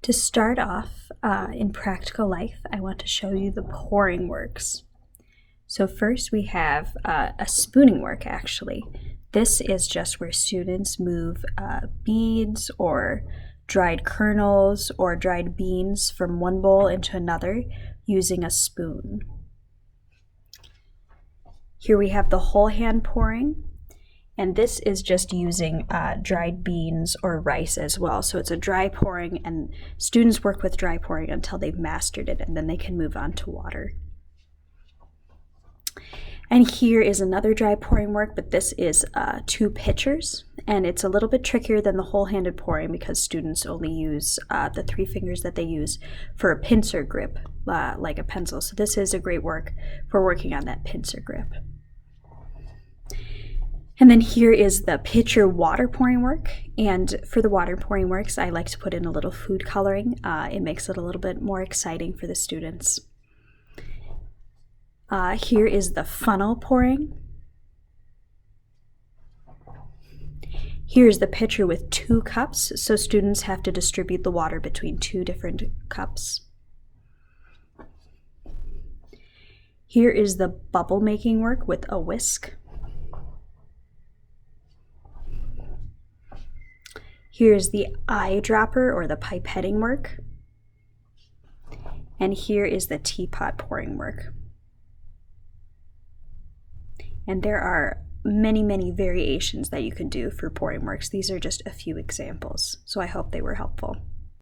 To start off in practical life, I want to show you the pouring works. So first we have a spooning work actually. This is just where students move beads or dried kernels or dried beans from one bowl into another using a spoon. Here we have the whole hand pouring. And this is just using dried beans or rice as well. So it's a dry pouring, and students work with dry pouring until they've mastered it, and then they can move on to water. And here is another dry pouring work, but this is 2 pitchers, and it's a little bit trickier than the whole-handed pouring because students only use the 3 fingers that they use for a pincer grip, like a pencil. So this is a great work for working on that pincer grip. And then here is the pitcher water pouring work. And for the water pouring works, I like to put in a little food coloring. It makes it a little bit more exciting for the students. Here is the funnel pouring. Here's the pitcher with 2 cups, so students have to distribute the water between 2 different cups. Here is the bubble making work with a whisk. Here's the eyedropper or the pipetting work. And here is the teapot pouring work. And there are many, many variations that you can do for pouring works. These are just a few examples, so I hope they were helpful.